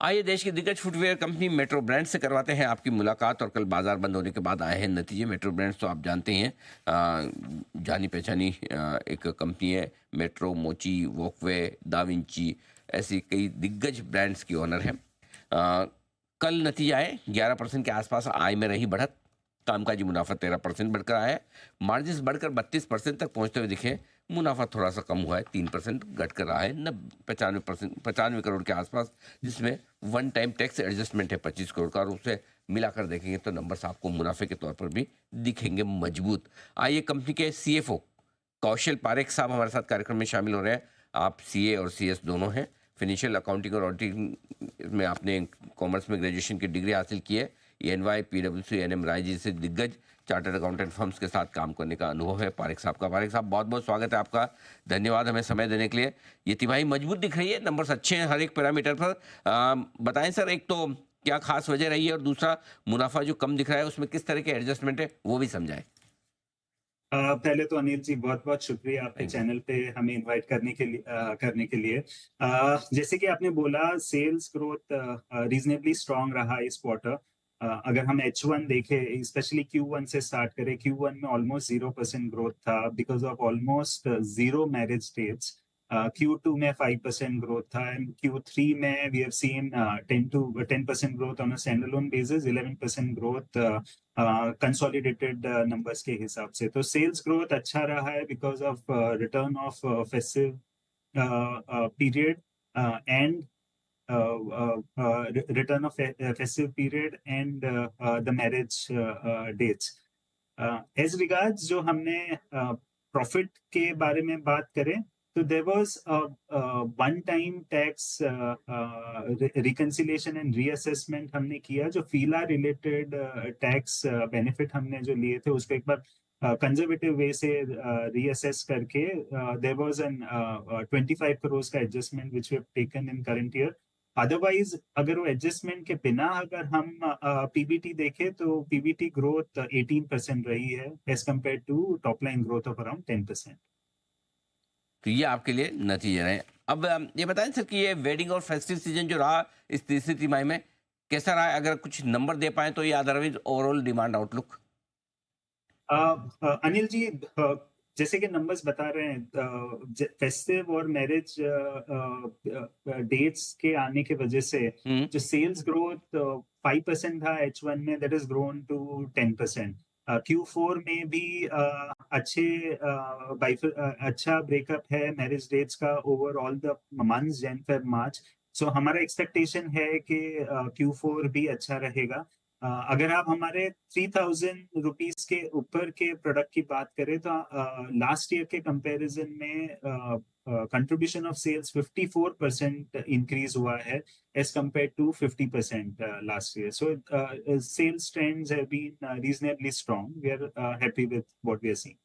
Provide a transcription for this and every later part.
आइए देश की दिग्गज फुटवियर कंपनी मेट्रो ब्रांड से करवाते हैं आपकी मुलाकात। और कल बाजार बंद होने के बाद आए हैं नतीजे। मेट्रो ब्रांड्स तो आप जानते हैं, जानी पहचानी एक कंपनी है। मेट्रो, मोची, वॉकवे, दाविंची, ऐसी कई दिग्गज ब्रांड्स की ओनर है। कल नतीजे आए, 11% के आसपास आय में रही बढ़त। कामकाजी मुनाफा 13% बढ़कर आया है। मार्जिन बढ़कर 32% तक पहुंचते हुए दिखे। मुनाफा थोड़ा सा कम हुआ है, 3% घट कर रहा है 95%, 95 करोड़ के आसपास, जिसमें वन टाइम टैक्स एडजस्टमेंट है 25 करोड़ का। और उसे मिलाकर देखेंगे तो नंबर्स आपको मुनाफे के तौर पर भी दिखेंगे मजबूत। आइए कंपनी के CFO कौशल पारेख साहब हमारे साथ कार्यक्रम में शामिल हो रहे हैं। आप CA और CS दोनों हैं। फिनेंशियल अकाउंटिंग और ऑडिटिंग में आपने कॉमर्स में ग्रेजुएशन की डिग्री हासिल की है। EY, PwC, NM Rai ji से दिग्गज चार्टर्ड अकाउंटेंट फर्म्स के साथ काम करने का अनुभव है पारेख साहब का। पारेख साहब, बहुत बहुत स्वागत है आपका। धन्यवाद हमें समय देने के लिए। ये तिमाही मजबूत दिख रही है, नंबर्स अच्छे हैं हर एक पैरामीटर पर। बताएं सर, एक तो क्या खास वजह रही है, और दूसरा मुनाफा जो कम दिख रहा है उसमें किस तरह के एडजस्टमेंट है वो भी समझाएं। पहले तो अनिल जी बहुत बहुत शुक्रिया आपके थैंक यू। चैनल पे हमें इनवाइट करने के लिए। जैसे कि आपने बोला, सेल्स ग्रोथ रीजनेबली स्ट्रांग रहा इस क्वार्टर। अगर हम H1 देखें, स्पेशली Q1 से स्टार्ट करें, Q1 में ऑलमोस्ट 0% ग्रोथ था because of almost zero marriage dates. Q2 में 5% ग्रोथ था, एंड Q3 में we have seen 10% growth on a standalone basis, 11% growth consolidated numbers के हिसाब से। तो सेल्स ग्रोथ अच्छा रहा है because of return of festive period and return of festive period and the marriage dates. As regards जो हमने प्रॉफिट के बारे में बात करें, तो there was one time tax reconciliation and reassessment हमने किया। जो फीला रिलेटेड टैक्स बेनिफिट हमने जो लिए थे उसको एक बार कंजर्वेटिव वे से रीअसेस करके देयर वाज एन 25 करोड़ का adjustment which we have taken in current year. Otherwise अगर वो एडजस्टमेंट के बिना अगर हम पीबीटी देखें, तो पीबीटी ग्रोथ 18% रही है as compared to top line growth of around 10%। तो ये आपके लिए नतीजे रहे। अब ये बताएं सर कि ये वेडिंग और फेस्टिव सीजन जो रहा इस तीसरी तिमाही में, कैसा रहा? अगर कुछ नंबर दे पाए तो, ये otherwise overall demand outlook. Anil ji, जैसे कि नंबर्स बता रहे हैं, फेस्टिव और मैरिज डेट्स के आने की वजह से हम्म। जो सेल्स ग्रोथ 5% था H1 में, that is grown to 10%। Q4 में भी अच्छा ब्रेकअप है मैरिज डेट्स का overall the months Jan Feb March. So हमारा एक्सपेक्टेशन है कि Q4 भी अच्छा रहेगा। अगर आप हमारे 3000 रुपीज के ऊपर के प्रोडक्ट की बात करें, तो लास्ट ईयर के कंपैरिजन में कंट्रीब्यूशन ऑफ सेल्स 54% इंक्रीज हुआ है as compared to 50% last year. So sales trends have been reasonably strong. We are happy with what we are seeing.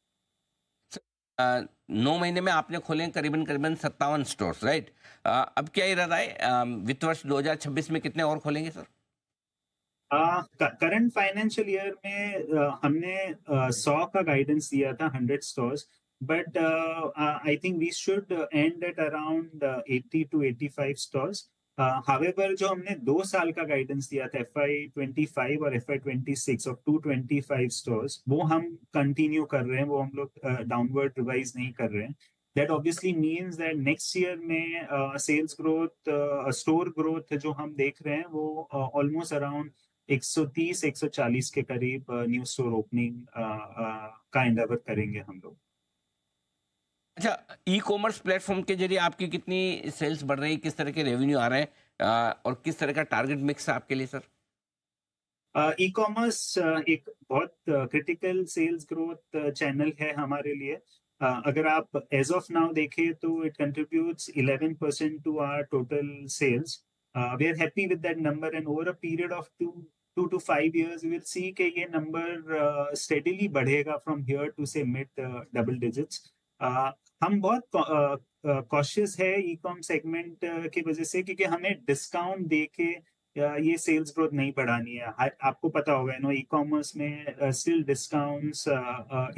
9 महीने में आपने खोले हैं करीबन करीबन 57 स्टोर्स, राइट? अब क्या इरादा है, वित्त वर्ष 2026 में कितने और खोलेंगे सर? करंट फाइनेंशियल ईयर में हमने 100 का गाइडेंस दिया था, 100 stores. But I think we should end at around 80 to 85 stores. However जो हमने 2 साल का गाइडेंस दिया था, FY25 और FY26 ऑफ 225 स्टोर्स, वो हम कंटिन्यू कर रहे हैं। वो हम लोग डाउनवर्ड रिवाइज नहीं कर रहे हैं। That obviously means that next year में सेल्स ग्रोथ, स्टोर ग्रोथ जो हम देख रहे हैं, वो ऑलमोस्ट अराउंड 130 140 के करीब न्यू स्टोर ओपनिंग का एंडेवर करेंगे हम लोग। अच्छा, ई कॉमर्स प्लेटफॉर्म के जरिए आपकी कितनी सेल्स बढ़ रही है, किस तरह के रेवेन्यू आ रहे हैं, और किस तरह का टारगेट मिक्स है आपके लिए सर? ई कॉमर्स एक बहुत क्रिटिकल सेल्स ग्रोथ चैनल है हमारे लिए। अगर आप एज ऑफ नाउ देखें, तो it contributes 11% to our total sales. We are happy with that number, and over a period of 2 to 5 years we will see कि ये नंबर स्टेडीली बढ़ेगा from here to say mid double digits. हम बहुत cautious है e com segment की वजह से, क्योंकि हमें डिस्काउंट दे के ये सेल्स ग्रोथ नहीं बढ़ानी है। आपको पता होगा नो, ई कॉमर्स में स्टिल डिस्काउंट्स,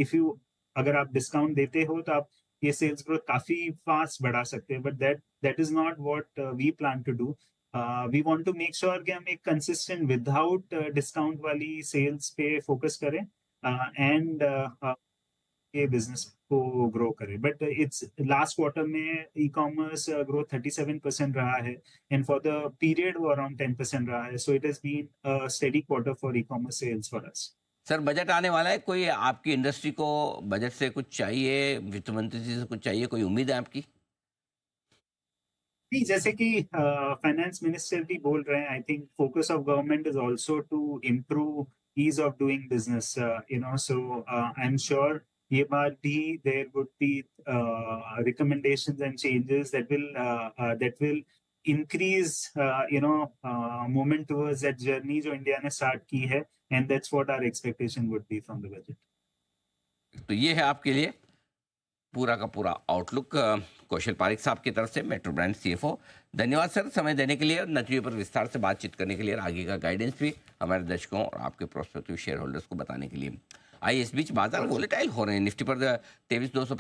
इफ यू अगर आप डिस्काउंट देते हो तो आप ये सेल्स ग्रोथ काफी फास्ट बढ़ा सकते हैं, but that is not what we plan to do. We want to make sure कि हम एक कंसिस्टेंट विदाउट डिस्काउंट वाली सेल्स पे फोकस करें एंड ये बिजनेस को ग्रो करे. बट इट्स लास्ट क्वार्टर में ई कॉमर्स ग्रोथ 37% रहा है एंड फॉर द पीरियड वो अराउंड 10% रहा है. So it has been a steady quarter for e commerce sales for us. Sir budget आने वाला है, कोई आपकी इंडस्ट्री को बजट से कुछ चाहिए, वित्त मंत्री जी से कुछ चाहिए, कोई उम्मीद है आपकी? नहीं, जैसे कि फाइनेंस मिनिस्टर भी बोल रहे हैं, I think focus of government is also to improve ease of doing business, so I am sure ये बात भी there would be recommendations and changes that will increase movement towards that journey जो India ने start की है, and that's what our expectation would be from the budget. तो ये है आपके लिए पूरा का पूरा आउटलुक कौशल पारिक साहब की तरफ से, मेट्रो ब्रांड सीएफओ। धन्यवाद सर समय देने के लिए और नतीजों पर विस्तार से बातचीत करने के लिए और आगे का गाइडेंस भी हमारे दर्शकों और आपके प्रोस्पेक्टिव शेयर होल्डर्स को बताने के लिए। आइए इस बीच बाजार वोलेटाइल हो रहे हैं, निफ्टी पर 23,200